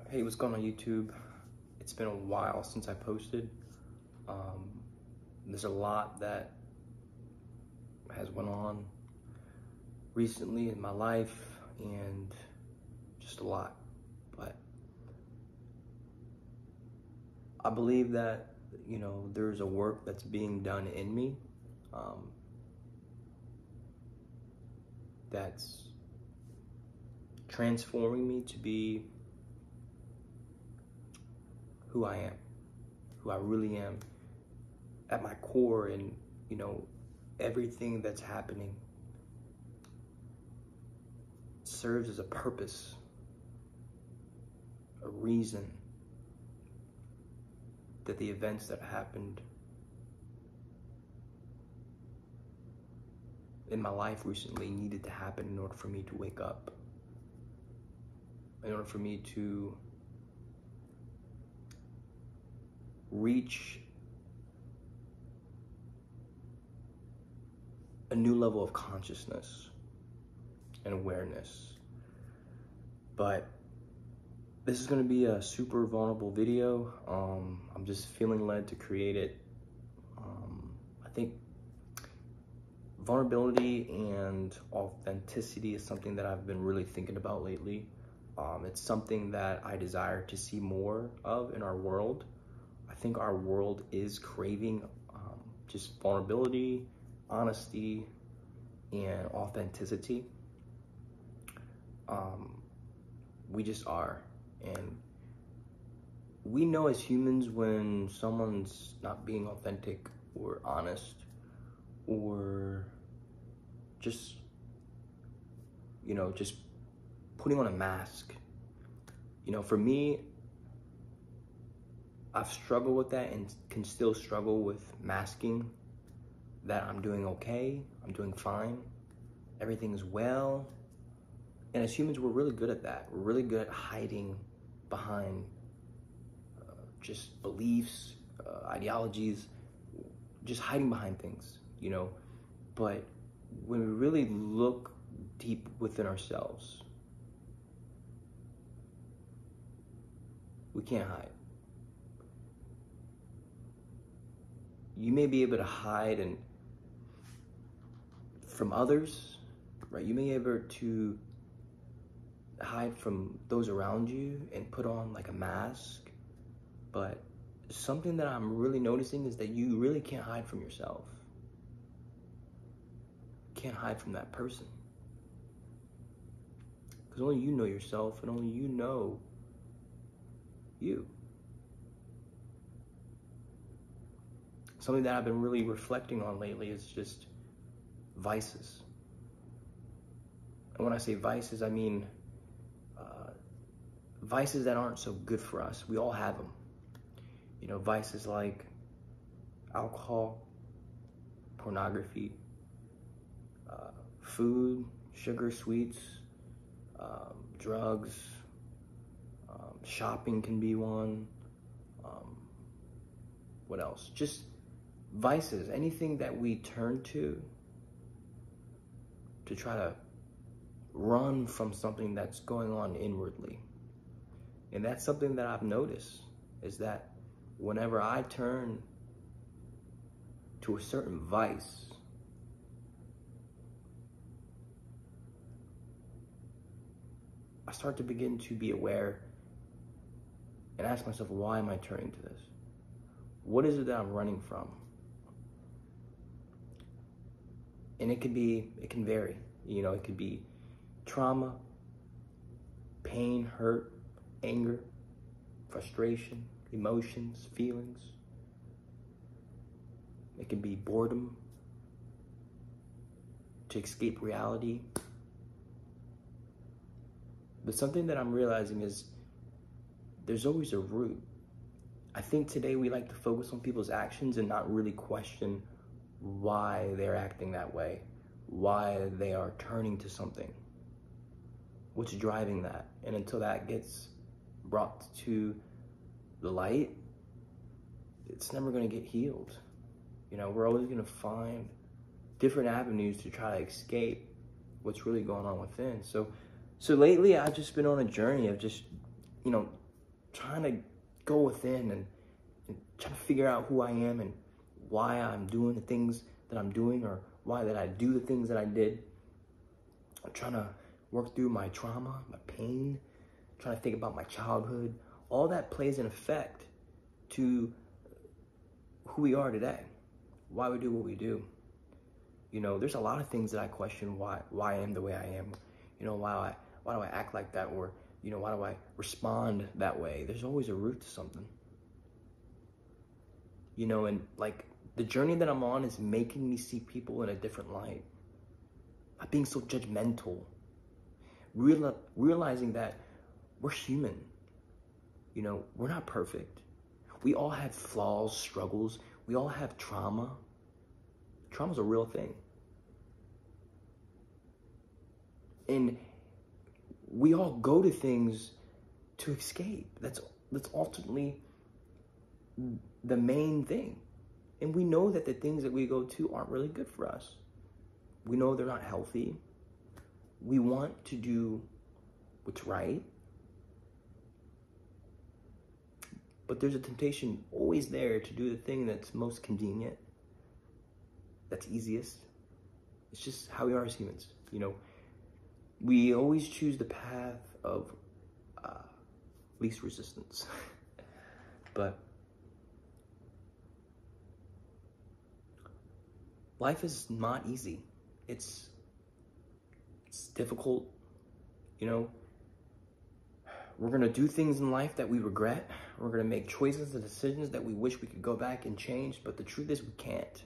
Hey, what's going on YouTube? It's been a while since I posted. There's a lot that has went on recently in my life and just a lot. But I believe that, there's a work that's being done in me that's transforming me to be who I am, who I really am at my core, and everything that's happening serves as a purpose, a reason that the events that happened in my life recently needed to happen in order for me to wake up, in order for me to reach a new level of consciousness and awareness. But this is going to be a super vulnerable video. I'm just feeling led to create it. I think vulnerability and authenticity is something that I've been really thinking about lately. It's something that I desire to see more of in our world. I think our world is craving just vulnerability, honesty, and authenticity. We just are. And we know as humans when someone's not being authentic or honest, or just, just putting on a mask. For me, I've struggled with that and can still struggle with masking that I'm doing okay, I'm doing fine, everything's well. And as humans, we're really good at that. We're really good at hiding behind just beliefs, ideologies, just hiding behind things, But when we really look deep within ourselves, we can't hide. You may be able to hide from others, right? You may be able to hide from those around you and put on like a mask, but something that I'm really noticing is that you really can't hide from yourself. You can't hide from that person, because only you know yourself and only you know you. Something that I've been really reflecting on lately is just vices. And when I say vices, I mean vices that aren't so good for us. We all have them. Vices like alcohol, pornography, food, sugar, sweets, drugs, shopping can be one. What else? Just vices, anything that we turn to try to run from something that's going on inwardly. And that's something that I've noticed, is that whenever I turn to a certain vice, I start to begin to be aware and ask myself, why am I turning to this? What is it that I'm running from? And it can vary. It could be trauma, pain, hurt, anger, frustration, emotions, feelings. It can be boredom, to escape reality. But something that I'm realizing is there's always a root. I think today we like to focus on people's actions and not really question why they're acting that way, why they are turning to something, what's driving that. And until that gets brought to the light, it's never going to get healed. We're always going to find different avenues to try to escape what's really going on within. So lately I've just been on a journey of just, trying to go within and trying to figure out who I am and why I'm doing the things that I'm doing, or why that I do the things that I did. I'm trying to work through my trauma, my pain, trying to think about my childhood. All that plays an effect to who we are today, why we do what we do. You know, there's a lot of things that I question why I am the way I am. You know, why do I act like that? Or, you know, why do I respond that way? There's always a root to something. You know, and like the journey that I'm on is making me see people in a different light. Not being so judgmental. Realizing that we're human. You know, we're not perfect. We all have flaws, struggles. We all have trauma. Trauma's a real thing. And we all go to things to escape. That's ultimately the main thing. And we know that the things that we go to aren't really good for us. We know they're not healthy. We want to do what's right. But there's a temptation always there to do the thing that's most convenient, that's easiest. It's just how we are as humans. You know, we always choose the path of least resistance. But life is not easy. It's difficult. You know, we're gonna do things in life that we regret. We're gonna make choices and decisions that we wish we could go back and change, but the truth is we can't.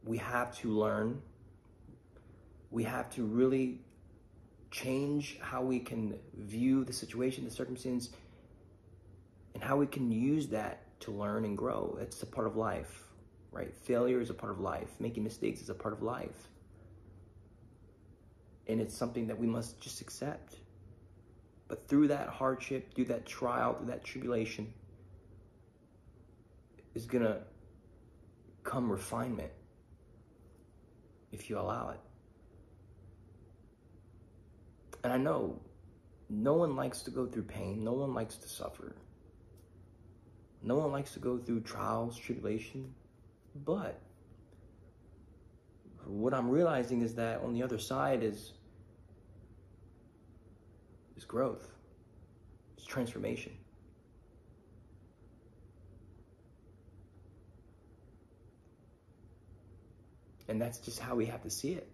We have to learn. We have to really change how we can view the situation, the circumstance, and how we can use that to learn and grow. It's a part of life, right? Failure is a part of life. Making mistakes is a part of life. And it's something that we must just accept. But through that hardship, through that trial, through that tribulation, is gonna come refinement if you allow it. And I know no one likes to go through pain. No one likes to suffer. No one likes to go through trials, tribulation. But what I'm realizing is that on the other side is growth. It's transformation. And that's just how we have to see it.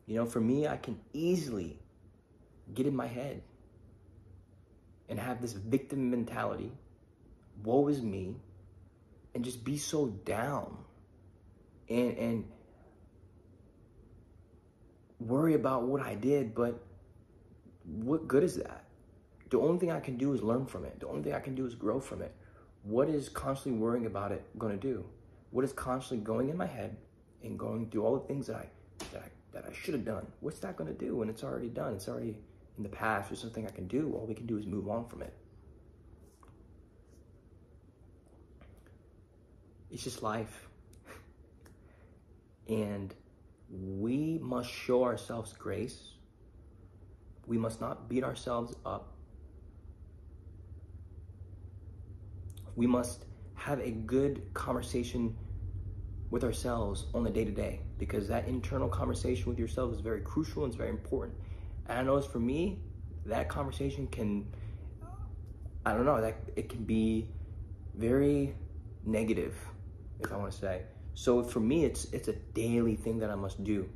You know, for me, I can easily get in my head and have this victim mentality, woe is me, and just be so down and worry about what I did, but what good is that? The only thing I can do is learn from it. The only thing I can do is grow from it. What is constantly worrying about it going to do? What is constantly going in my head and going through all the things that I should have done? What's that going to do when it's already done? It's already in the past. There's nothing I can do. All we can do is move on from it. It's just life. And we must show ourselves grace. We must not beat ourselves up. We must have a good conversation with ourselves on the day-to-day, because that internal conversation with yourself is very crucial and it's very important. And I know for me, that conversation can, I don't know, that it can be very negative, if I want to say. So for me, it's a daily thing that I must do.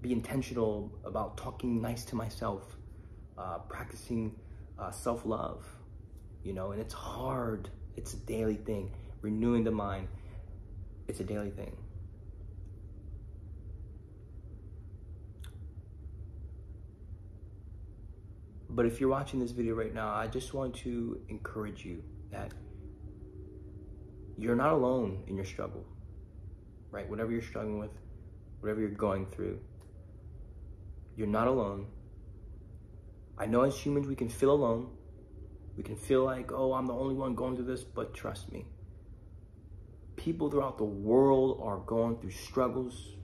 Be intentional about talking nice to myself, practicing self-love, you know, and it's hard. It's a daily thing. Renewing the mind, it's a daily thing. But if you're watching this video right now, I just want to encourage you that you're not alone in your struggle, right? Whatever you're struggling with, whatever you're going through, you're not alone. I know as humans we can feel alone. We can feel like, oh, I'm the only one going through this, but trust me. People throughout the world are going through struggles.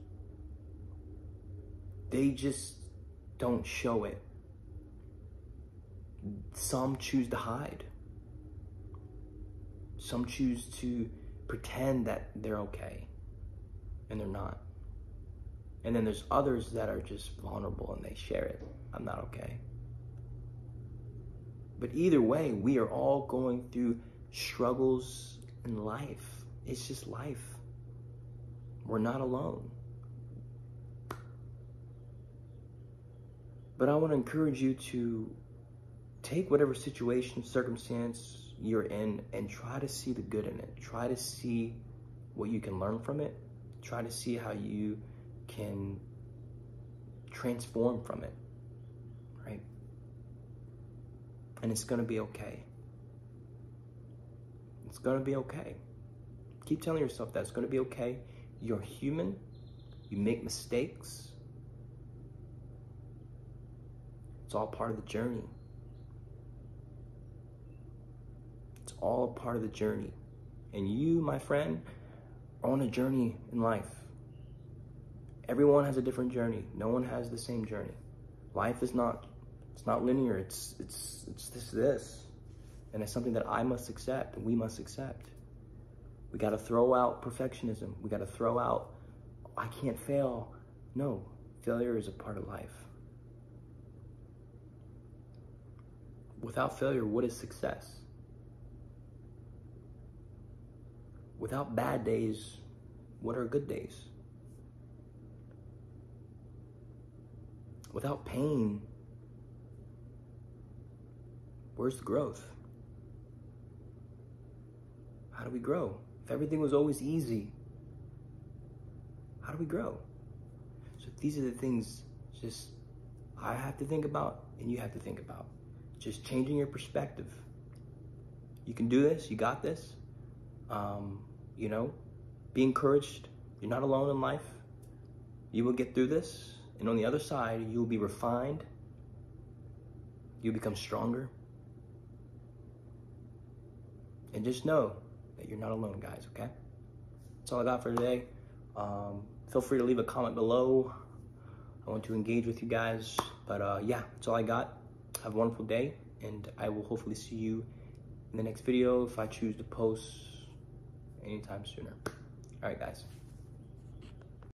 They just don't show it. Some choose to hide. Some choose to pretend that they're okay, and they're not. And then there's others that are just vulnerable and they share it. I'm not okay. But either way, we are all going through struggles in life. It's just life. We're not alone. But I want to encourage you to take whatever situation, circumstance you're in and try to see the good in it. Try to see what you can learn from it. Try to see how you can transform from it, right? And it's going to be okay. It's going to be okay. Keep telling yourself that it's going to be okay. You're human. You make mistakes. It's all part of the journey. It's all a part of the journey. And you, my friend, are on a journey in life. Everyone has a different journey. No one has the same journey. Life is not, it's not linear. It's this. And it's something that I must accept and we must accept. We got to throw out perfectionism. We got to throw out, I can't fail. No, failure is a part of life. Without failure, what is success? Without bad days, what are good days? Without pain, where's the growth? How do we grow? If everything was always easy, how do we grow? So these are the things just I have to think about and you have to think about. Just changing your perspective. You can do this. You got this. You know, be encouraged. You're not alone in life. You will get through this. And on the other side, you'll be refined. You'll become stronger. And just know that you're not alone, guys, okay? That's all I got for today. Feel free to leave a comment below. I want to engage with you guys. But yeah, that's all I got. Have a wonderful day, and I will hopefully see you in the next video if I choose to post anytime sooner. All right, guys.